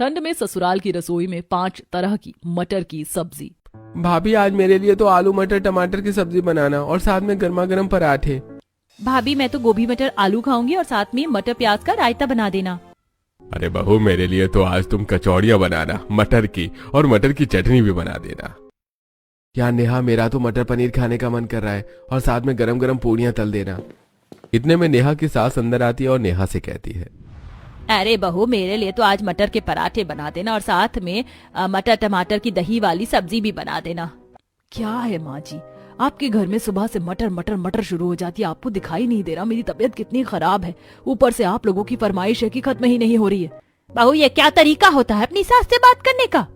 ठंड में ससुराल की रसोई में 5 तरह की मटर की सब्जी। भाभी आज मेरे लिए तो आलू मटर टमाटर की सब्जी बनाना और साथ में गर्मा गर्म पराठे। भाभी मैं तो गोभी मटर आलू खाऊंगी और साथ में मटर प्याज का रायता बना देना। अरे बहू मेरे लिए तो आज तुम कचौड़ियाँ बनाना मटर की, और मटर की चटनी भी बना देना। यार नेहा, मेरा तो मटर पनीर खाने का मन कर रहा है और साथ में गरम गरम पूड़ियाँ तल देना। इतने में नेहा की सास अंदर आती है और नेहा से कहती है, अरे बहू मेरे लिए तो आज मटर के पराठे बना देना और साथ में मटर टमाटर की दही वाली सब्जी भी बना देना। क्या है माँ जी, आपके घर में सुबह से मटर मटर मटर शुरू हो जाती है, आपको दिखाई नहीं दे रहा मेरी तबीयत कितनी खराब है। ऊपर से आप लोगों की फरमाइश है कि खत्म ही नहीं हो रही है। बहू ये क्या तरीका होता है अपनी सास से बात करने का?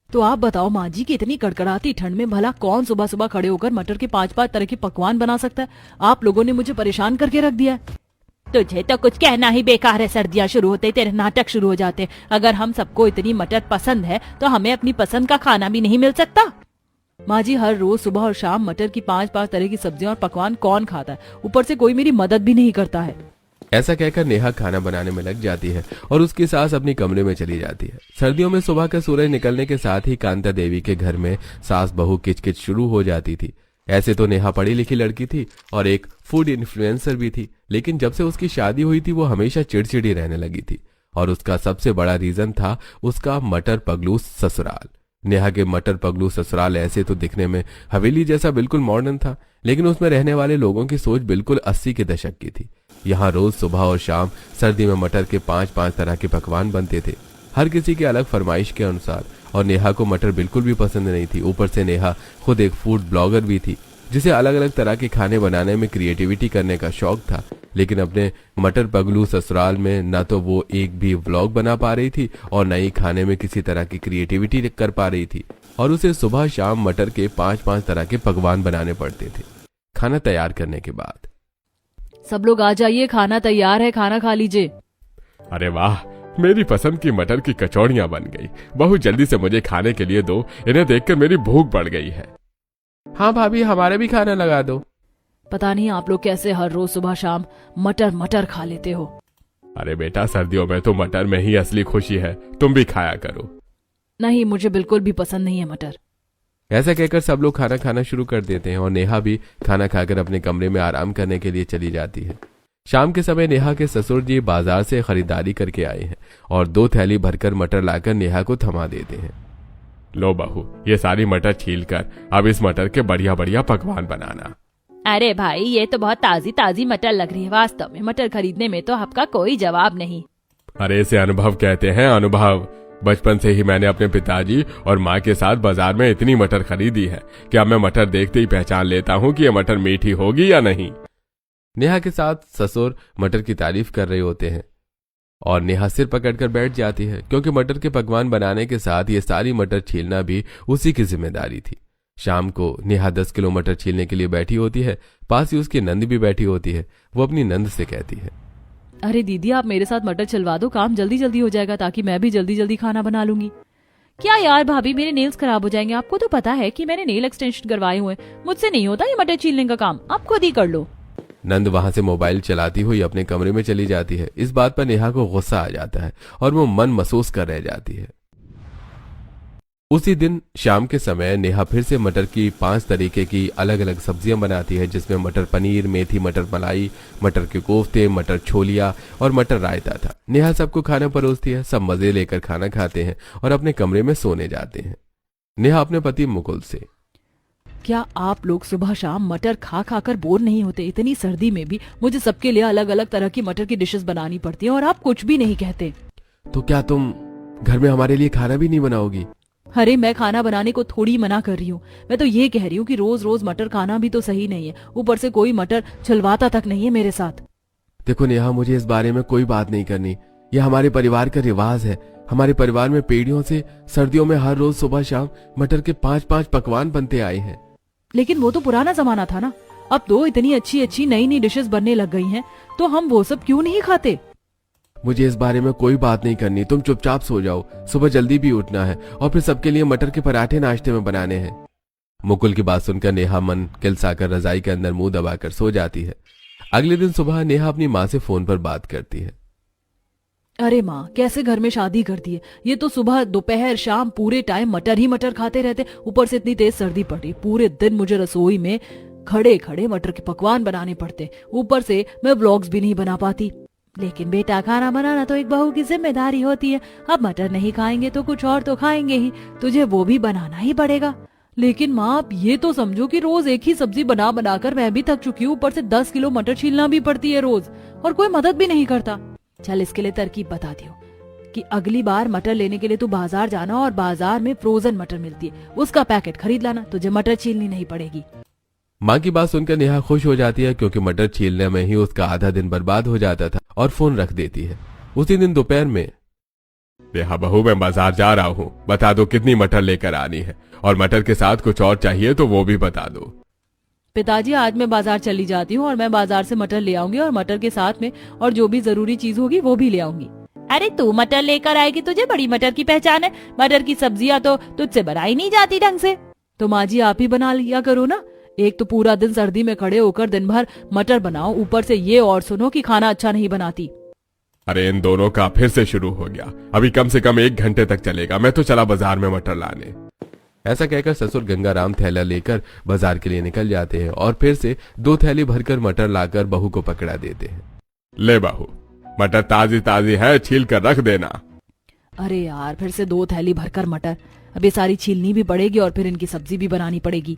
तो आप बताओ माँ जी की इतनी कड़कड़ाती ठंड में भला कौन सुबह सुबह खड़े होकर मटर के 5-5 तरह के पकवान बना सकता है? आप लोगों ने मुझे परेशान करके रख दिया है। तुझे तो कुछ कहना ही बेकार है, सर्दियां शुरू होते ही तेरे नाटक शुरू हो जाते। अगर हम सबको इतनी मटर पसंद है तो हमें अपनी पसंद का खाना भी नहीं मिल सकता? माँ जी हर रोज सुबह और शाम मटर की 5-5 तरह की सब्जियां और पकवान कौन खाता है? ऊपर से कोई मेरी मदद भी नहीं करता है। ऐसा कहकर नेहा खाना बनाने में लग जाती है और उसकी सास अपनी कमरे में चली जाती है। सर्दियों में सुबह का सूरज निकलने के साथ ही कांता देवी के घर में सास बहू किचकिच शुरू हो जाती थी। ऐसे तो नेहा पढ़ी लिखी लड़की थी और एक फूड इन्फ्लुएंसर भी थी, लेकिन जब से उसकी शादी हुई थी वो हमेशा चिड़चिड़ी रहने लगी थी और उसका सबसे बड़ा रीजन था उसका मटर पगलू ससुराल। नेहा के मटर पगलू ससुराल ऐसे तो दिखने में हवेली जैसा बिल्कुल मॉडर्न था, लेकिन उसमें रहने वाले लोगों की सोच बिल्कुल 80 के दशक की थी। यहाँ रोज सुबह और शाम सर्दी में मटर के 5-5 तरह के पकवान बनते थे, हर किसी के अलग फरमाइश के अनुसार। और नेहा को मटर बिल्कुल भी पसंद नहीं थी। ऊपर से नेहा खुद एक फूड ब्लॉगर भी थी जिसे अलग अलग तरह के खाने बनाने में क्रिएटिविटी करने का शौक था, लेकिन अपने मटर पगलू ससुराल में न तो वो एक भी व्लॉग बना पा रही थी और न ही खाने में किसी तरह की क्रिएटिविटी कर पा रही थी, और उसे सुबह शाम मटर के 5-5 तरह के पकवान बनाने पड़ते थे। खाना तैयार करने के बाद सब लोग आ जाइए, खाना तैयार है, खाना खा लीजिए। अरे वाह, मेरी पसंद की मटर की कचौड़ियां बन गई। बहुत जल्दी से मुझे खाने के लिए दो, इन्हें देखकर मेरी भूख बढ़ गई है। हाँ भाभी, हमारे भी खाना लगा दो। पता नहीं आप लोग कैसे हर रोज सुबह शाम मटर मटर खा लेते हो। अरे बेटा, सर्दियों में तो मटर में ही असली खुशी है, तुम भी खाया करो। नहीं, मुझे बिल्कुल भी पसंद नहीं है मटर। ऐसा कहकर सब लोग खाना खाना शुरू कर देते हैं और नेहा भी खाना खाकर अपने कमरे में आराम करने के लिए चली जाती है। शाम के समय नेहा के ससुर जी बाजार से खरीदारी करके आए हैं और 2 थैली भरकर मटर लाकर नेहा को थमा देते हैं। लो बहू, ये सारी मटर छीलकर अब इस मटर के बढ़िया बढ़िया पकवान बनाना। अरे भाई, ये तो बहुत ताजी ताजी मटर लग रही है। वास्तव में मटर खरीदने में तो आपका कोई जवाब नहीं। अरे इसे अनुभव कहते हैं, अनुभव। बचपन से ही मैंने अपने पिताजी और माँ के साथ बाजार में इतनी मटर खरीदी है कि अब मैं मटर देखते ही पहचान लेता हूँ कि ये मटर मीठी होगी या नहीं। नेहा के साथ ससुर मटर की तारीफ कर रहे होते हैं और नेहा सिर पकड़कर बैठ जाती है, क्योंकि मटर के पकवान बनाने के साथ ये सारी मटर छीलना भी उसी की जिम्मेदारी थी। शाम को नेहा 10 किलो मटर छीलने के लिए बैठी होती है। पास ही उसकी नंद भी बैठी होती है। वो अपनी नंद से कहती है, अरे दीदी, आप मेरे साथ मटर छिलवा दो, काम जल्दी जल्दी हो जाएगा ताकि मैं भी जल्दी जल्दी खाना बना लूंगी। क्या यार भाभी, मेरे नेल्स खराब हो जाएंगे। आपको तो पता है कि मैंने नेल एक्सटेंशन करवाए हुए, मुझसे नहीं होता ये मटर छीलने का काम, आप खुद ही कर लो। नंद वहां से मोबाइल चलाती हुई अपने कमरे में चली जाती है। इस बात पर नेहा को गुस्सा आ जाता है और वो मन महसूस कर रह जाती है। उसी दिन शाम के समय नेहा फिर से मटर की 5 तरीके की अलग अलग सब्जियां बनाती है, जिसमें मटर पनीर, मेथी मटर मलाई, मटर के कोफ्ते, मटर छोलिया और मटर रायता था। नेहा सबको खाना परोसती है। सब मजे लेकर खाना खाते हैं और अपने कमरे में सोने जाते हैं। नेहा अपने पति मुकुल से, क्या आप लोग सुबह शाम मटर खा खाकर बोर नहीं होते? इतनी सर्दी में भी मुझे सबके लिए अलग अलग तरह की मटर की डिशेस बनानी पड़ती हैं और आप कुछ भी नहीं कहते। तो क्या तुम घर में हमारे लिए खाना भी नहीं बनाओगी? अरे मैं खाना बनाने को थोड़ी मना कर रही हूँ, मैं तो ये कह रही हूँ कि रोज रोज मटर खाना भी तो सही नहीं है। ऊपर से कोई मटर छिलवाता तक नहीं है मेरे साथ। देखो नेहा, मुझे इस बारे में कोई बात नहीं करनी। ये हमारे परिवार का रिवाज है। हमारे परिवार में पीढ़ियों से सर्दियों में हर रोज सुबह शाम मटर के 5-5 पकवान बनते आए हैं। लेकिन वो तो पुराना जमाना था ना। अब तो इतनी अच्छी अच्छी नई नई डिशेस बनने लग गई हैं, तो हम वो सब क्यों नहीं खाते? मुझे इस बारे में कोई बात नहीं करनी। तुम चुपचाप सो जाओ। सुबह जल्दी भी उठना है और फिर सबके लिए मटर के पराठे नाश्ते में बनाने हैं। मुकुल की बात सुनकर नेहा मन किलसाकर रजाई के अंदर मुंह दबाकर सो जाती है। अगले दिन सुबह नेहा अपनी माँ से फोन पर बात करती है। अरे माँ, कैसे घर में शादी कर दी है। ये तो सुबह दोपहर शाम पूरे टाइम मटर ही मटर खाते रहते। ऊपर से इतनी तेज सर्दी पड़ रही, पूरे दिन मुझे रसोई में खड़े खड़े मटर के पकवान बनाने पड़ते। ऊपर से मैं व्लॉग्स भी नहीं बना पाती। लेकिन बेटा, खाना बनाना तो एक बहू की जिम्मेदारी होती है। अब मटर नहीं खाएंगे तो कुछ और तो खाएंगे ही, तुझे वो भी बनाना ही पड़ेगा। लेकिन माँ, आप ये तो समझो कि रोज एक ही सब्जी बना बनाकर मैं भी थक चुकी हूँ। ऊपर से 10 किलो मटर छीलना भी पड़ती है रोज, और कोई मदद भी नहीं करता। चल, इसके लिए तरकीब बता दियो कि अगली बार मटर लेने के लिए तू बाजार जाना, और बाजार में फ्रोजन मटर मिलती है, उसका पैकेट खरीद लाना, तुझे मटर छीलनी नहीं पड़ेगी। माँ की बात सुनकर नेहा खुश हो जाती है, क्योंकि मटर छीलने में ही उसका आधा दिन बर्बाद हो जाता था, और फोन रख देती है। उसी दिन दोपहर में, नेहा बहू, मैं बाजार जा रहा हूँ, बता दो कितनी मटर लेकर आनी है, और मटर के साथ कुछ और चाहिए तो वो भी बता दो। पिताजी, आज मैं बाजार चली जाती हूँ और मैं बाजार से मटर ले आऊंगी, और मटर के साथ में और जो भी जरूरी चीज होगी वो भी ले आऊंगी। अरे तू मटर लेकर आएगी, तुझे बड़ी मटर की पहचान है। मटर की सब्जियां तो तुझसे बनाई नहीं जाती ढंग से। तो माँ जी, आप ही बना लिया करो ना। एक तो पूरा दिन सर्दी में खड़े होकर दिन भर मटर बनाओ, ऊपर से ये और सुनो कि खाना अच्छा नहीं बनाती। अरे इन दोनों का फिर से शुरू हो गया। अभी कम से कम 1 घंटे तक चलेगा। मैं तो चला बाजार में मटर लाने। ऐसा कहकर ससुर गंगाराम थैला लेकर बाजार के लिए निकल जाते हैं, और फिर से 2 थैली भरकर मटर लाकर बहू को पकड़ा देते हैं। ले बहू, मटर ताजी ताजी है, छील कर रख देना। अरे यार, फिर से 2 थैली भरकर मटर। अब ये सारी छीलनी भी पड़ेगी और फिर इनकी सब्जी भी बनानी पड़ेगी।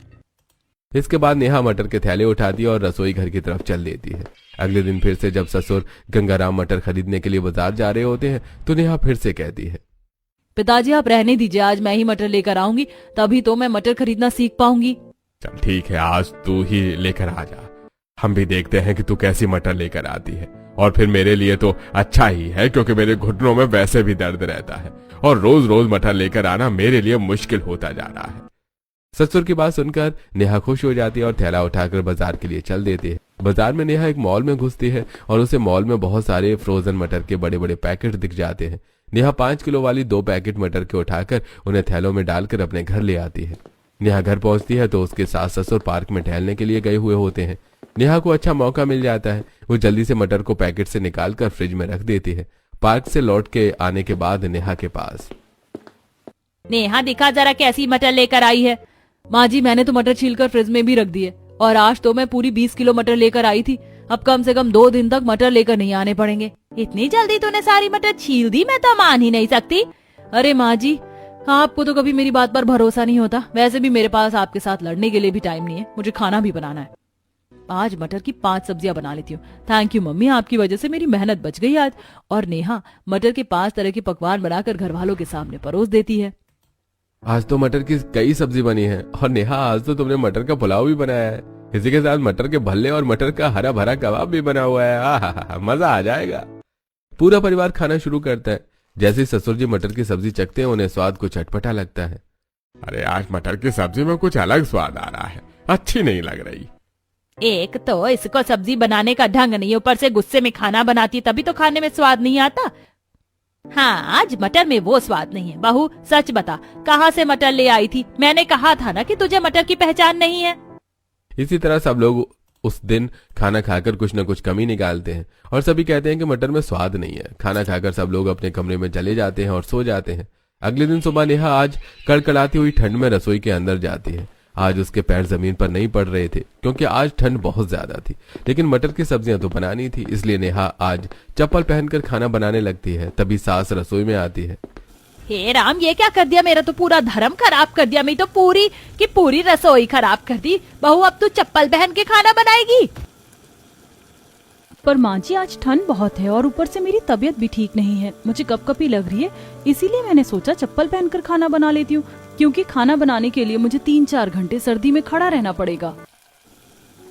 इसके बाद नेहा मटर के थैले उठाती है और रसोई घर की तरफ चल देती है। अगले दिन फिर से जब ससुर गंगाराम मटर खरीदने के लिए बाजार जा रहे होते हैं, तो नेहा फिर से कहती है, पिताजी, आप रहने दीजिए, आज मैं ही मटर लेकर आऊंगी, तभी तो मैं मटर खरीदना सीख पाऊंगी। चल ठीक है, आज तू ही लेकर आ जा। हम भी देखते हैं कि तू कैसी मटर लेकर आती है। और फिर मेरे लिए तो अच्छा ही है, क्योंकि मेरे घुटनों में वैसे भी दर्द रहता है, और रोज रोज मटर लेकर आना मेरे लिए मुश्किल होता जा रहा है। ससुर की बात सुनकर नेहा खुश हो जाती है और थैला उठाकर बाजार के लिए चल देती है। बाजार में नेहा एक मॉल में घुसती है, और उसे मॉल में बहुत सारे फ्रोजन मटर के बड़े बड़े पैकेट दिख जाते हैं। नेहा 5 किलो वाली 2 पैकेट मटर के उठाकर उन्हें थैलों में डालकर अपने घर ले आती है। नेहा घर पहुंचती है तो उसके सास ससुर पार्क में टहलने के लिए गए हुए होते हैं। नेहा को अच्छा मौका मिल जाता है। वो जल्दी से मटर को पैकेट से निकालकर फ्रिज में रख देती है। पार्क से लौट के आने के बाद नेहा के पास, नेहा, दिखा जरा कैसी मटर लेकर आई है। माँ जी, मैंने तो मटर छीलकर फ्रिज में भी रख दी है, और आज तो मैं पूरी 20 किलो मटर लेकर आई थी। अब कम से कम 2 दिन तक मटर लेकर नहीं आने पड़ेंगे। इतनी जल्दी तूने सारी मटर छील दी, मैं तो मान ही नहीं सकती। अरे माँ जी, आपको तो कभी मेरी बात पर भरोसा नहीं होता। वैसे भी मेरे पास आपके साथ लड़ने के लिए भी टाइम नहीं है, मुझे खाना भी बनाना है। आज मटर की 5 सब्जियां बना लेती हूँ। थैंक यू मम्मी, आपकी वजह से मेरी मेहनत बच गई आज। और नेहा मटर के 5 तरह के पकवान बनाकर घर वालों के सामने परोस देती है। आज तो मटर की कई सब्जी बनी है। और नेहा, आज तो तुमने मटर का पुलाव भी बनाया है। इसी के साथ मटर के भल्ले और मटर का हरा भरा कबाब भी बना हुआ है। आहा, मजा आ जाएगा। पूरा परिवार खाना शुरू करता है। जैसे ही ससुर जी मटर की सब्जी चखते हैं, उन्हें स्वाद कुछ अटपटा लगता है। अरे आज मटर की सब्जी में कुछ अलग स्वाद आ रहा है, अच्छी नहीं लग रही। एक तो इसको सब्जी बनाने का ढंग नहीं, ऊपर से गुस्से में खाना बनाती, तभी तो खाने में स्वाद नहीं आता। हाँ, आज मटर में वो स्वाद नहीं है। बहू, सच बता, कहाँ से मटर ले आई थी? मैंने कहा था ना कि तुझे मटर की पहचान नहीं है। इसी तरह सब लोग उस दिन खाना खाकर कुछ न कुछ कमी निकालते हैं, और सभी कहते हैं कि मटर में स्वाद नहीं है। खाना खाकर सब लोग अपने कमरे में चले जाते हैं और सो जाते हैं। अगले दिन सुबह नेहा आज कड़कड़ाती हुई ठंड में रसोई के अंदर जाती है। आज उसके पैर जमीन पर नहीं पड़ रहे थे, क्योंकि आज ठंड बहुत ज्यादा थी। लेकिन मटर की सब्जियां तो बनानी थी, इसलिए नेहा आज चप्पल पहनकर खाना बनाने लगती है। तभी सास रसोई में आती है। हे राम, ये क्या कर दिया? मेरा तो पूरा धर्म खराब कर दिया। मैं तो पूरी की पूरी रसोई खराब कर दी। बहू, अब तू चप्पल पहन के खाना बनाएगी? पर माँ जी, आज ठंड बहुत है और ऊपर से मेरी तबीयत भी ठीक नहीं है। मुझे कपकपी लग रही है, इसीलिए मैंने सोचा चप्पल पहनकर खाना बना लेती हूँ, क्योंकि खाना बनाने के लिए मुझे 3-4 घंटे सर्दी में खड़ा रहना पड़ेगा।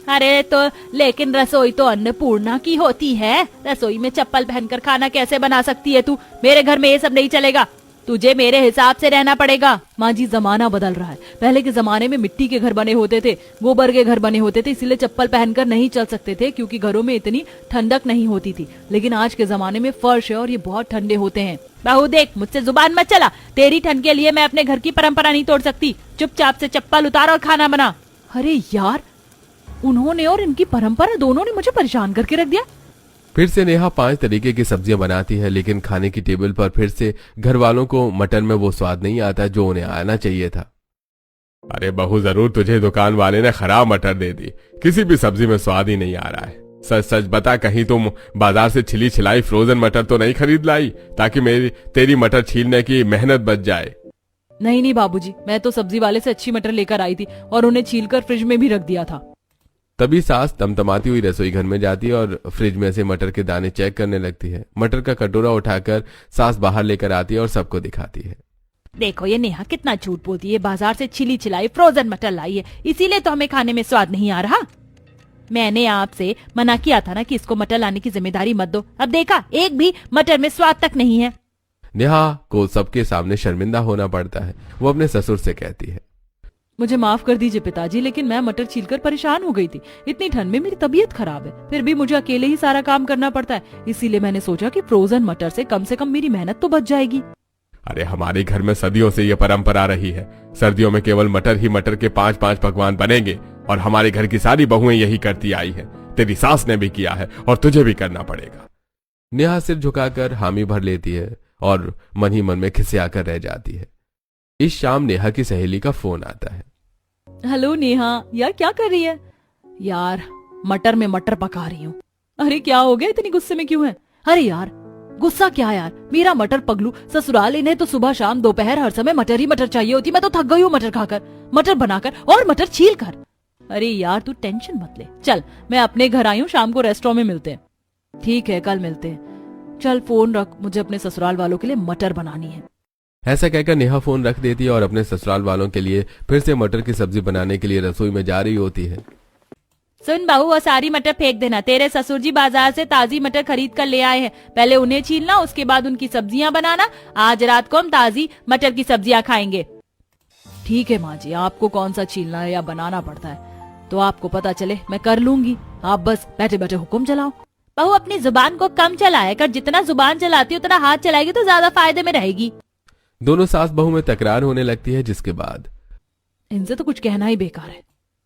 अरे तो लेकिन रसोई तो अन्नपूर्णा की होती है। रसोई में चप्पल पहनकर खाना कैसे बना सकती है तू? मेरे घर में ये सब नहीं चलेगा, तुझे मेरे हिसाब से रहना पड़ेगा। माँ जी, जमाना बदल रहा है। पहले के जमाने में मिट्टी के घर बने होते थे, गोबर के घर बने होते थे, इसीलिए चप्पल पहनकर नहीं चल सकते थे, क्योंकि घरों में इतनी ठंडक नहीं होती थी। लेकिन आज के जमाने में फर्श है और ये बहुत ठंडे होते हैं। बहू देख, मुझसे जुबान मत चला। तेरी ठंड के लिए मैं अपने घर की परंपरा नहीं तोड़ सकती। चुपचाप से चप्पल उतार और खाना बना। अरे यार, उन्होंने और इनकी परंपरा दोनों ने मुझे परेशान करके रख दिया। फिर से नेहा 5 तरीके की सब्जियां बनाती है, लेकिन खाने की टेबल पर फिर से घर वालों को मटर में वो स्वाद नहीं आता जो उन्हें आना चाहिए था। अरे बहू, जरूर तुझे दुकान वाले ने खराब मटर दे दी, किसी भी सब्जी में स्वाद ही नहीं आ रहा है। सच सच बता, कहीं तुम बाजार से छिली छिलाई फ्रोजन मटर तो नहीं खरीद लाई ताकि तेरी मटर छीलने की मेहनत बच जाए? नहीं नहीं बाबूजी, मैं तो सब्जी वाले से अच्छी मटर लेकर आई थी और उन्हें छीलकर फ्रिज में भी रख दिया था। तभी सास तमतमाती हुई रसोई घर में जाती है और फ्रिज में से मटर के दाने चेक करने लगती है। मटर का कटोरा उठाकर सास बाहर लेकर आती है और सबको दिखाती है। देखो ये नेहा कितना झूठ बोलती है, बाजार से छिली छिलाई फ्रोजन मटर लाई है, इसीलिए तो हमें खाने में स्वाद नहीं आ रहा। मैंने आपसे मना किया था ना कि इसको मटर लाने की जिम्मेदारी मत दो, अब देखा एक भी मटर में स्वाद तक नहीं है। नेहा को सबके सामने शर्मिंदा होना पड़ता है। वो अपने ससुर से कहती है, मुझे माफ कर दीजिए पिताजी, लेकिन मैं मटर छीलकर परेशान हो गई थी। इतनी ठंड में मेरी तबीयत खराब है, फिर भी मुझे अकेले ही सारा काम करना पड़ता है, इसीलिए मैंने सोचा कि फ्रोजन मटर से कम मेरी मेहनत तो बच जाएगी। अरे हमारे घर में सदियों से ये परंपरा रही है, सर्दियों में केवल मटर के 5-5 पकवान बनेंगे और हमारे घर की सारी बहुएं यही करती आई है। तेरी सास ने भी किया है और तुझे भी करना पड़ेगा। नेहा सिर झुकाकर हामी भर लेती है और मन ही मन में खिसियाकर रह जाती है। इस शाम नेहा की सहेली का फोन आता है। हेलो नेहा, यार क्या कर रही है? यार मटर में मटर पका रही हूँ। अरे क्या हो गया, इतनी गुस्से में क्यों है? अरे यार गुस्सा क्या यार, मेरा मटर पगलू ससुराल, इन्हें तो सुबह शाम दोपहर हर समय मटर ही मटर चाहिए होती। मैं तो थक गई हूँ मटर खाकर, मटर बनाकर और मटर छील कर। अरे यार तू टेंशन मत ले, चल मैं अपने घर आई हूँ, शाम को रेस्टोरेंट में मिलते हैं। ठीक है कल मिलते हैं, चल फोन रख, मुझे अपने ससुराल वालों के लिए मटर बनानी है। ऐसा कहकर नेहा फोन रख देती है और अपने ससुराल वालों के लिए फिर से मटर की सब्जी बनाने के लिए रसोई में जा रही होती है। सुन बहू, वो सारी मटर फेंक देना, तेरे ससुर जी बाजार से ताजी मटर खरीद कर ले आए हैं, पहले उन्हें छीलना, उसके बाद उनकी सब्जियां बनाना। आज रात को हम ताजी मटर की सब्जियां खाएंगे। ठीक है माँ जी, आपको कौन सा छीलना है या बनाना पड़ता है तो आपको पता चले, मैं कर लूंगी, आप बस बैठे बैठे हुक्म चलाओ। बहू अपनी जुबान को कम चलाया कर, जितना जुबान चलाती उतना हाथ चलाएगी तो ज्यादा फायदे में रहेगी। दोनों सास बहू में तकरार होने लगती है, जिसके बाद इनसे तो कुछ कहना ही बेकार है।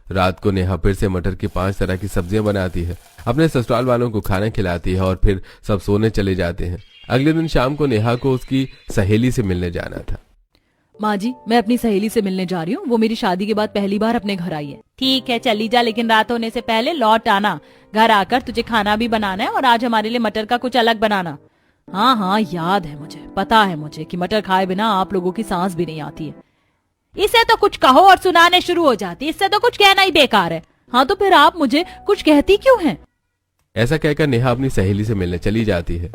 रात को नेहा फिर से मटर की 5 तरह की सब्जियां बनाती है, अपने ससुराल वालों को खाना खिलाती है और फिर सब सोने चले जाते हैं। अगले दिन शाम को नेहा को उसकी सहेली से मिलने जाना था। माँ जी मैं अपनी सहेली से मिलने जा रही हूँ, वो मेरी शादी के बाद पहली बार अपने घर आई है। ठीक है चली जा, लेकिन रात होने से पहले लौट आना। घर आकर तुझे खाना भी बनाना है और आज हमारे लिए मटर का कुछ अलग बनाना। हाँ हाँ याद है मुझे, पता है मुझे कि मटर खाए बिना आप लोगों की सांस भी नहीं आती है। इसे तो कुछ कहो और सुनाने शुरू हो जाती, इससे तो कुछ कहना ही बेकार है। हाँ तो फिर आप मुझे कुछ कहती क्यों हैं? ऐसा कहकर नेहा अपनी सहेली से मिलने चली जाती है।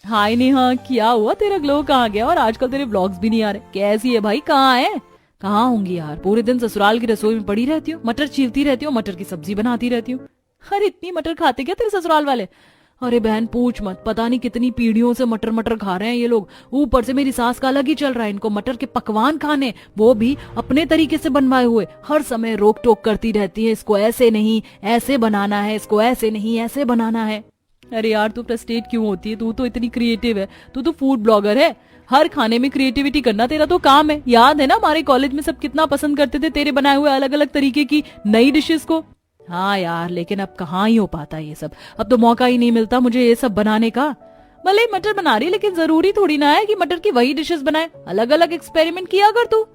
हाय नेहा, क्या हुआ, तेरा ग्लो कहाँ गया और आजकल तेरे ब्लॉग्स भी नहीं आ रहे? कैसी है भाई, कहाँ है? कहाँ होंगी यार, पूरे दिन ससुराल की रसोई में पड़ी रहती हूँ, मटर छीलती रहती हूँ, मटर की सब्जी बनाती रहती हूँ। अरे इतनी मटर खाते क्या तेरे ससुराल वाले? अरे बहन पूछ मत, पता नहीं कितनी पीढ़ियों से मटर मटर खा रहे हैं ये लोग। ऊपर से मेरी सास का अलग ही चल रहा है, इनको मटर के पकवान खाने, वो भी अपने तरीके से बनवाए हुए। हर समय रोक टोक करती रहती है, इसको ऐसे नहीं ऐसे बनाना है, इसको ऐसे नहीं ऐसे बनाना है। अरे यार तू फ्रस्ट्रेट क्यों होती है, तू तो इतनी क्रिएटिव है, तू तो फूड ब्लॉगर है, हर खाने में क्रिएटिविटी करना तेरा तो काम है। याद है ना हमारे कॉलेज में सब कितना पसंद करते थे तेरे बनाए हुए अलग अलग तरीके की नई डिशेस को। हाँ यार लेकिन अब कहाँ ही हो पाता ये सब, अब तो मौका ही नहीं मिलता मुझे ये सब बनाने का। भले मटर बना रही लेकिन जरूरी थोड़ी ना है कि मटर की वही डिशेस बनाए, अलग अलग एक्सपेरिमेंट किया कर तू।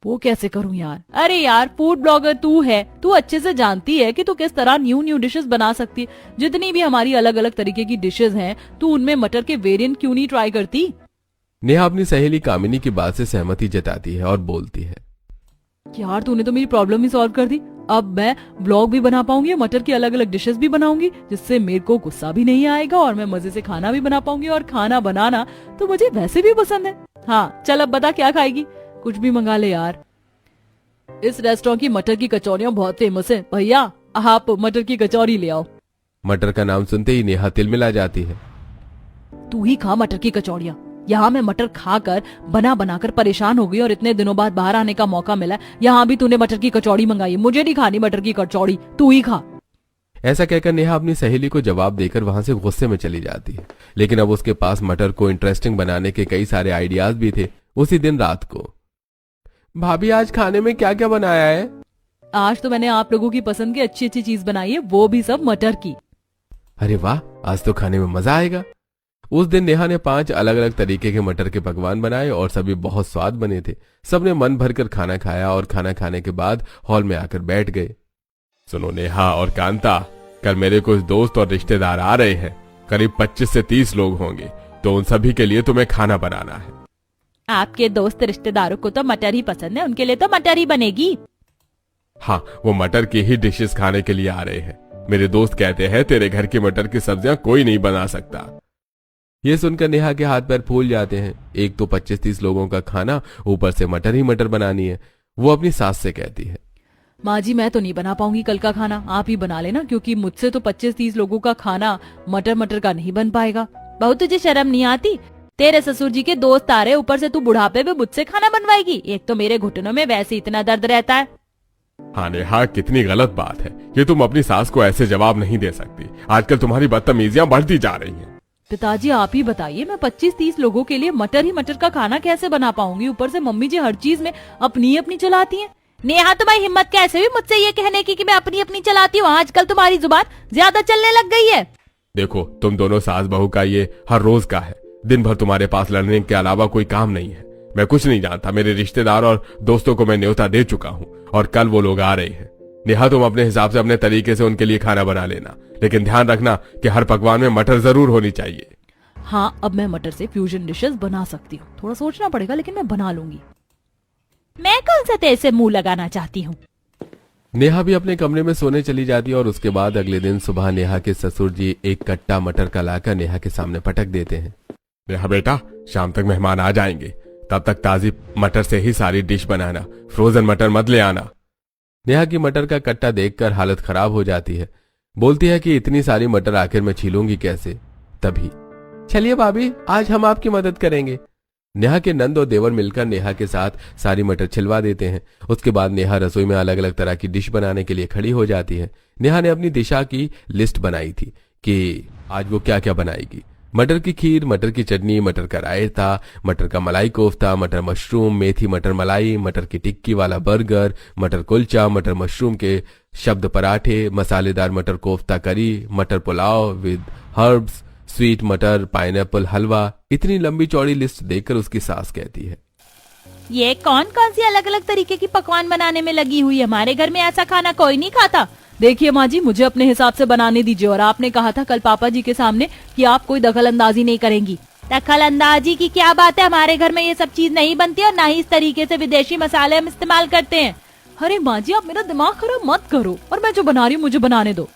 वो कैसे करूं यार? अरे यार फूड ब्लॉगर तू है, तू अच्छे से जानती है कि तू किस तरह न्यू न्यू डिशेस बना सकती है। जितनी भी हमारी अलग अलग तरीके की डिशेस हैं, तू उनमें मटर के वेरिएंट क्यों नहीं ट्राई करती? नेहा अपनी सहेली कामिनी की बात से सहमति जताती है और बोलती है, यार तूने तो मेरी प्रॉब्लम ही सॉल्व कर दी। अब मैं ब्लॉग भी बना पाऊंगी, मटर की अलग अलग डिशेस भी बनाऊंगी, जिससे मेरे को गुस्सा भी नहीं आएगा और मैं मजे से खाना भी बना पाऊंगी। और खाना बनाना तो मुझे वैसे भी पसंद है। हाँ चल अब बता क्या खाएगी, कुछ भी मंगा ले यार। इस रेस्टोरेंट की मटर की कचौरियां बहुत फेमस है, भैया आप मटर की कचौरी ले आओ। मटर का नाम सुनते ही नेहा तिलमिला जाती है। तू ही खा मटर की कचौरियां, यहाँ मैं मटर खाकर बना बनाकर परेशान हो गई और इतने दिनों बाद बाहर आने का मौका मिला, यहाँ भी तूने मटर की कचौड़ी मंगाई। मुझे नहीं खानी मटर की कचौड़ी, तू ही खा। ऐसा कहकर नेहा अपनी सहेली को जवाब देकर वहां से गुस्से में चली जाती है। लेकिन अब उसके पास मटर को इंटरेस्टिंग बनाने के कई सारे आइडियाज भी थे। उसी दिन रात को, भाभी आज खाने में क्या क्या बनाया है? आज तो मैंने आप लोगों की पसंद की अच्छी अच्छी चीज बनाई है, वो भी सब मटर की। अरे वाह, आज तो खाने में मजा आएगा। उस दिन नेहा ने 5 अलग अलग तरीके के मटर के पकवान बनाए और सभी बहुत स्वाद बने थे। सबने मन भरकर खाना खाया और खाना खाने के बाद हॉल में आकर बैठ गए। सुनो नेहा और कांता, कल मेरे कुछ दोस्त और रिश्तेदार आ रहे हैं। करीब 25 से 30 लोग होंगे, तो उन सभी के लिए तुम्हें खाना बनाना है। आपके दोस्त रिश्तेदारों को तो मटर ही पसंद है, उनके लिए तो मटर ही बनेगी। हाँ, वो मटर की ही डिशेस खाने के लिए आ रहे हैं। मेरे दोस्त कहते हैं तेरे घर की मटर की सब्जियां कोई नहीं बना सकता। ये सुनकर नेहा के हाथ पैर फूल जाते हैं। एक तो 25-30 लोगों का खाना, ऊपर से मटर ही मटर बनानी है। वो अपनी सास से कहती है, माँ जी मैं तो नहीं बना पाऊंगी कल का खाना, आप ही बना लेना, क्योंकि मुझसे तो 25-30 लोगों का खाना मटर मटर का नहीं बन पाएगा। बहू तुझे शर्म नहीं आती? तेरे ससुर जी के दोस्त आ रहे, ऊपर से तू बुढ़ापे में मुझसे खाना बनवाएगी। एक तो मेरे घुटनों में वैसे इतना दर्द रहता है। हाँ नेहा, कितनी गलत बात है ये। तुम अपनी सास को ऐसे जवाब नहीं दे सकती। आजकल तुम्हारी बदतमीजियां बढ़ती जा रही हैं। पिताजी आप ही बताइए, मैं 25-30 लोगों के लिए मटर ही मटर का खाना कैसे बना पाऊंगी? ऊपर से मम्मी जी हर चीज में अपनी अपनी चलाती हैं। नेहा, तुम्हारी हिम्मत कैसे हुई मुझसे ये कहने की कि मैं अपनी अपनी चलाती हूँ? आजकल तुम्हारी जुबान ज्यादा चलने लग गई है। देखो, तुम दोनों सास बहू का ये हर रोज का है। दिन भर तुम्हारे पास लड़ने के अलावा कोई काम नहीं है। मैं कुछ नहीं जानता। मेरे रिश्तेदार और दोस्तों को मैं न्योता दे चुका हूँ और कल वो लोग आ रहे हैं। नेहा, तुम अपने हिसाब से अपने तरीके से उनके लिए खाना बना लेना, लेकिन ध्यान रखना कि हर पकवान में मटर जरूर होनी चाहिए। हाँ, अब मैं मटर से फ्यूजन डिशेस बना सकती हूँ। थोड़ा सोचना पड़ेगा, लेकिन मैं बना लूंगी। मैं कौन सा तेरे से मुंह लगाना चाहती हूँ। नेहा भी अपने कमरे में सोने चली जाती है और उसके बाद अगले दिन सुबह नेहा के ससुर जी एक कट्टा मटर का लाकर नेहा के सामने पटक देते हैं। नेहा बेटा, शाम तक मेहमान आ जाएंगे, तब तक ताजी मटर से ही सारी डिश बनाना, फ्रोजन मटर मत ले आना। नेहा की मटर का कट्टा देखकर हालत खराब हो जाती है। बोलती है कि इतनी सारी मटर आखिर मैं छीलूंगी कैसे? तभी, चलिए भाभी, आज हम आपकी मदद करेंगे। नेहा के नंद और देवर मिलकर नेहा के साथ सारी मटर छिलवा देते हैं। उसके बाद नेहा रसोई में अलग अलग तरह की डिश बनाने के लिए खड़ी हो जाती है। नेहा ने अपनी दिशा की लिस्ट बनाई थी कि आज वो क्या क्या बनाएगी। मटर की खीर, मटर की चटनी, मटर का रायता, मटर का मलाई कोफ्ता, मटर मशरूम, मेथी मटर मलाई, मटर की टिक्की वाला बर्गर, मटर कुलचा, मटर मशरूम के शब्द पराठे, मसालेदार मटर कोफ्ता करी, मटर पुलाव विद हर्ब्स, स्वीट मटर, पाइनएप्पल हलवा। इतनी लंबी चौड़ी लिस्ट देखकर उसकी सास कहती है, ये कौन कौन सी अलग अलग तरीके की पकवान बनाने में लगी हुई है? हमारे घर में ऐसा खाना कोई नहीं खाता। देखिए माँ जी, मुझे अपने हिसाब से बनाने दीजिए। और आपने कहा था कल पापा जी के सामने कि आप कोई दखल अंदाजी नहीं करेंगी। दखल अंदाजी की क्या बात है? हमारे घर में ये सब चीज नहीं बनती और ना ही इस तरीके से विदेशी मसाले हम इस्तेमाल करते हैं। अरे माँ जी, आप मेरा दिमाग खराब मत करो, और मैं जो बना रही हूँ मुझे बनाने दो।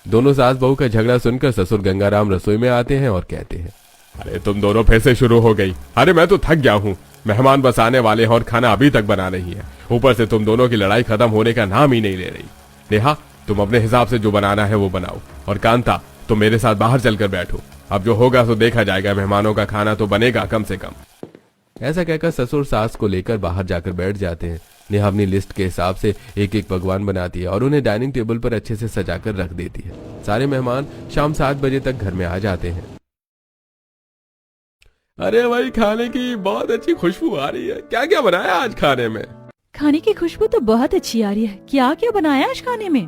दोनों सास बहू का झगड़ा सुनकर ससुर गंगाराम रसोई में आते हैं और कहते हैं, अरे तुम दोनों फिर से शुरू हो गई। अरे मैं तो थक गया हूँ। मेहमान बस आने वाले हैं और खाना अभी तक बना रही है। ऊपर से तुम दोनों की लड़ाई खत्म होने का नाम ही नहीं ले रही। नेहा, तुम अपने हिसाब से जो बनाना है वो बनाओ, और कांता तुम मेरे साथ बाहर चलकर बैठो। अब जो होगा सो देखा जाएगा, मेहमानों का खाना तो बनेगा कम से कम। ऐसा कहकर ससुर सास को लेकर बाहर जाकर बैठ जाते हैं। नेहा अपनी लिस्ट के हिसाब से एक एक पकवान बनाती है और उन्हें डाइनिंग टेबल पर अच्छे से सजाकर रख देती है। सारे मेहमान शाम 7 बजे तक घर में आ जाते हैं। अरे भाई, खाने की बहुत अच्छी खुशबू आ रही है। क्या क्या बनाया आज खाने में? खाने की खुशबू तो बहुत अच्छी आ रही है। क्या क्या बनाया आज खाने में?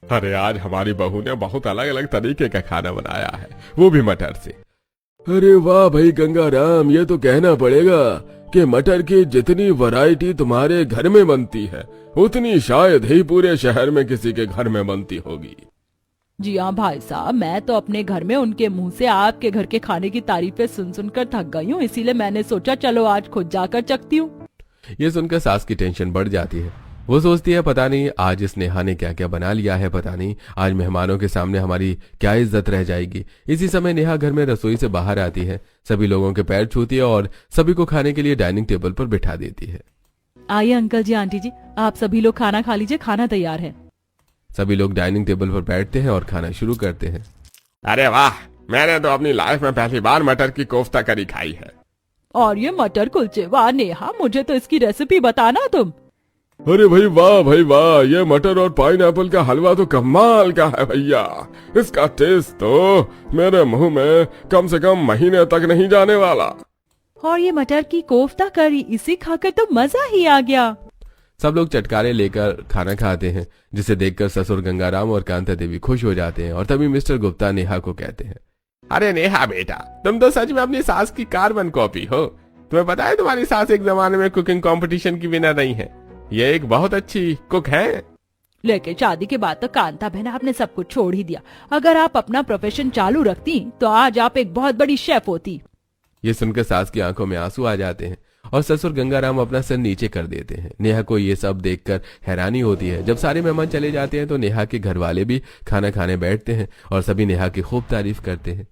अरे आज हमारी बहू ने बहुत अलग अलग तरीके का खाना बनाया है, वो भी मटर से। अरे वाह भाई गंगाराम, ये तो कहना पड़ेगा कि मटर की जितनी वैरायटी तुम्हारे घर में बनती है उतनी शायद ही पूरे शहर में किसी के घर में बनती होगी। जी हाँ भाई साहब, मैं तो अपने घर में उनके मुंह से आपके घर के खाने की तारीफें सुन सुनकर थक गई हूँ, इसीलिए मैंने सोचा चलो आज खुद जाकर चखती हूँ। ये सुनकर सास की टेंशन बढ़ जाती है। वो सोचती है पता नहीं आज इस नेहा ने क्या क्या बना लिया है, पता नहीं आज मेहमानों के सामने हमारी क्या इज्जत रह जाएगी। इसी समय नेहा घर में रसोई से बाहर आती है, सभी लोगों के पैर छूती है और सभी को खाने के लिए डाइनिंग टेबल पर बिठा देती है। आइए अंकल जी, आंटी जी, आप सभी लोग खाना खा लीजिए, खाना तैयार है। सभी लोग डाइनिंग टेबल पर बैठते हैं और खाना शुरू करते हैं। अरे वाह, मैंने तो अपनी लाइफ में पहली बार मटर की कोफ्ता करी खाई है। और ये मटर कुलचे, वाह नेहा, मुझे तो इसकी रेसिपी बताना तुम। अरे भाई वाह, ये मटर और पाइनएप्पल का हलवा तो कमाल का है भैया। इसका टेस्ट तो मेरे मुंह में कम से कम महीने तक नहीं जाने वाला। और ये मटर की कोफ्ता करी, इसे खाकर तो मजा ही आ गया। सब लोग चटकारे लेकर खाना खाते हैं, जिसे देखकर ससुर गंगाराम और कांता देवी खुश हो जाते हैं। और तभी मिस्टर गुप्ता नेहा को कहते हैं, अरे नेहा बेटा, तुम तो सच में अपनी सास की कार्बन कॉपी हो। तुम्हें पता है तुम्हारी सास एक जमाने में कुकिंग कंपटीशन की विनर रही है। ये एक बहुत अच्छी कुक है। लेकिन शादी के बाद तो कांता बहन आपने सब कुछ छोड़ ही दिया। अगर आप अपना प्रोफेशन चालू रखती तो आज आप एक बहुत बड़ी शेफ होती। ये सुनकर सास की आंखों में आंसू आ जाते हैं और ससुर गंगाराम अपना सिर नीचे कर देते हैं। नेहा को ये सब देखकर हैरानी होती है। जब सारे मेहमान चले जाते हैं तो नेहा के घर वाले भी खाना खाने बैठते हैं और सभी नेहा की खूब तारीफ करते हैं।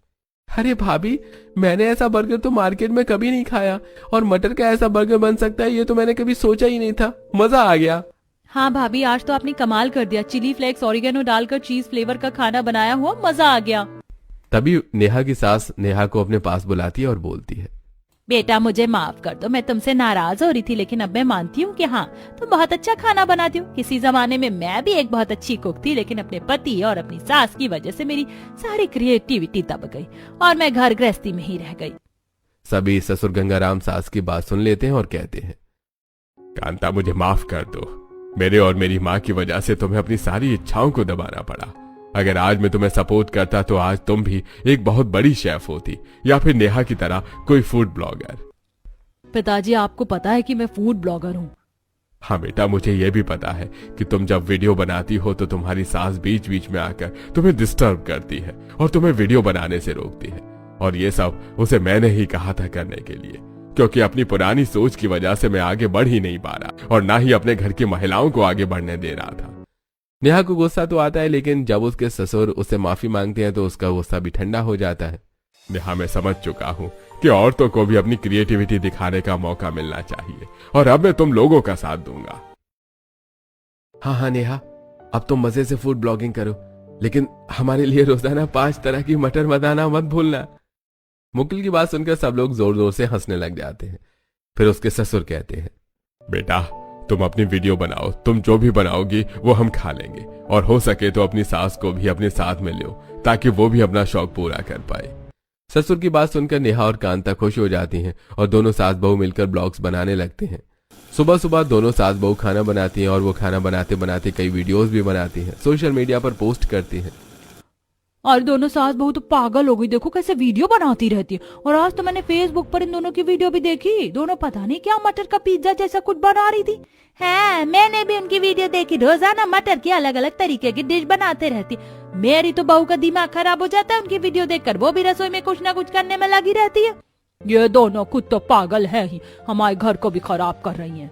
अरे भाभी, मैंने ऐसा बर्गर तो मार्केट में कभी नहीं खाया, और मटर का ऐसा बर्गर बन सकता है ये तो मैंने कभी सोचा ही नहीं था। मजा आ गया। हाँ भाभी, आज तो आपने कमाल कर दिया। चिली फ्लेक्स ऑरिगेनो डालकर चीज फ्लेवर का खाना बनाया हुआ, मजा आ गया। तभी नेहा की सास नेहा को अपने पास बुलाती है और बोलती है, बेटा मुझे माफ कर दो, मैं तुमसे नाराज हो रही थी, लेकिन अब मैं मानती हूँ कि हाँ तुम बहुत अच्छा खाना बनाती हो। किसी जमाने में मैं भी एक बहुत अच्छी कुक थी, लेकिन अपने पति और अपनी सास की वजह से मेरी सारी क्रिएटिविटी दब गई और मैं घर गृहस्थी में ही रह गई। सभी ससुर गंगाराम सास की बात सुन लेते हैं और कहते हैं, कांता, मुझे माफ कर दो। मेरे और मेरी माँ की वजह से तुम्हें अपनी सारी इच्छाओं को दबाना पड़ा। अगर आज मैं तुम्हें सपोर्ट करता तो आज तुम भी एक बहुत बड़ी शेफ होती, या फिर नेहा की तरह कोई फूड ब्लॉगर। पिताजी, आपको पता है कि मैं फूड ब्लॉगर हूँ। हाँ बेटा, मुझे यह भी पता है कि तुम जब वीडियो बनाती हो तो तुम्हारी सास बीच बीच में आकर तुम्हें डिस्टर्ब करती है और तुम्हें वीडियो बनाने से रोकती है। और ये सब उसे मैंने ही कहा था करने के लिए, क्योंकि अपनी पुरानी सोच की वजह से मैं आगे बढ़ ही नहीं पा रहा और ना ही अपने घर की महिलाओं को आगे बढ़ने दे रहा था। नेहा को गुस्सा तो आता है, लेकिन जब उसके ससुर उससे माफी मांगते हैं तो उसका गुस्सा भी ठंडा हो जाता है। नेहा, मैं समझ चुका हूँ कि औरतों को भी अपनी क्रिएटिविटी दिखाने का मौका मिलना चाहिए, और अब मैं तुम लोगों का साथ दूंगा। हाँ नेहा, अब तुम मजे से फूड ब्लॉगिंग करो, लेकिन हमारे लिए रोजाना 5 तरह की मटर बनाना मत भूलना। मुकुल की बात सुनकर सब लोग जोर जोर से हंसने लग जाते हैं। फिर उसके ससुर कहते हैं, बेटा तुम अपनी वीडियो बनाओ, तुम जो भी बनाओगी वो हम खा लेंगे, और हो सके तो अपनी सास को भी अपने साथ में लो ताकि वो भी अपना शौक पूरा कर पाए। ससुर की बात सुनकर नेहा और कांता खुश हो जाती हैं और दोनों सास बहू मिलकर ब्लॉग्स बनाने लगते हैं। सुबह सुबह दोनों सास बहू खाना बनाती हैं और वो खाना बनाते बनाते कई वीडियोस भी बनाती हैं, सोशल मीडिया पर पोस्ट करती हैं। और दोनों सास बहू तो पागल हो गई, देखो कैसे वीडियो बनाती रहती है। और आज तो मैंने फेसबुक पर इन दोनों की वीडियो भी देखी, दोनों पता नहीं क्या मटर का पिज्जा जैसा कुछ बना रही थी। हाँ, मैंने भी उनकी वीडियो देखी, रोजाना मटर की अलग अलग तरीके की डिश बनाते रहती। मेरी तो बहू का दिमाग खराब हो जाता है उनकी वीडियो देखकर, वो भी रसोई में कुछ ना कुछ करने में लगी रहती है। ये दोनों खुद तो पागल है ही, हमारे घर को भी खराब कर रही है।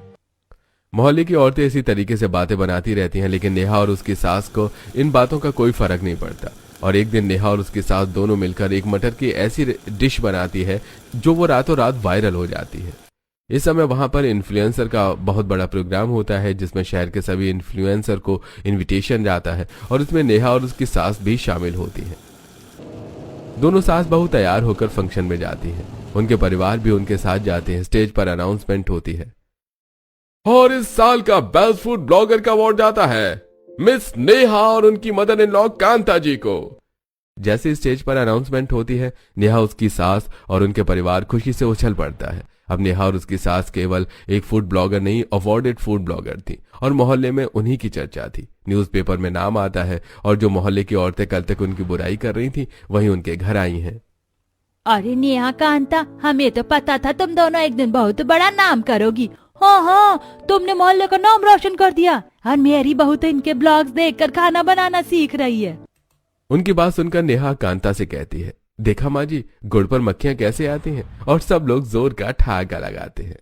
मोहल्ले की औरतें इसी तरीके से बातें बनाती रहती हैं, लेकिन नेहा और उसकी सास को इन बातों का कोई फर्क नहीं पड़ता। और एक दिन नेहा और उसकी सास दोनों मिलकर एक मटर की ऐसी डिश बनाती है जो वो रातों रात वायरल हो जाती है। इस समय वहां पर इन्फ्लुएंसर का बहुत बड़ा प्रोग्राम होता है, जिसमें शहर के सभी इन्फ्लुएंसर को इनविटेशन जाता है और उसमें नेहा और उसकी सास भी शामिल होती है। दोनों सास बहू तैयार होकर फंक्शन में जाती हैं, उनके परिवार भी उनके साथ जाते हैं। स्टेज पर अनाउंसमेंट होती है, और इस साल का बेस्ट फूड ब्लॉगर का अवार्ड जाता है मिस नेहा और उनकी मदर इन लॉ कांता जी को। जैसे स्टेज पर अनाउंसमेंट होती है, नेहा, उसकी सास और उनके परिवार खुशी से उछल पड़ता है। अब नेहा और उसकी सास केवल एक फूड ब्लॉगर नहीं, अवॉर्डेड फूड ब्लॉगर थी और मोहल्ले में उन्हीं की चर्चा थी। न्यूज़पेपर में नाम आता है और जो मोहल्ले की औरतें कल तक उनकी बुराई कर रही थी वही उनके घर आई हैं। अरे नेहा, कांता, हमें तो पता था तुम दोनों एक दिन बहुत बड़ा नाम करोगी। हाँ हाँ, तुमने मोहल्ले का नाम रोशन कर दिया और मेरी बहू तो इनके ब्लॉग्स देखकर खाना बनाना सीख रही है। उनकी बात सुनकर नेहा कांता से कहती है, देखा माँ जी, गुड़ पर मक्खियां कैसे आती हैं, और सब लोग जोर का ठहाका लगाते हैं।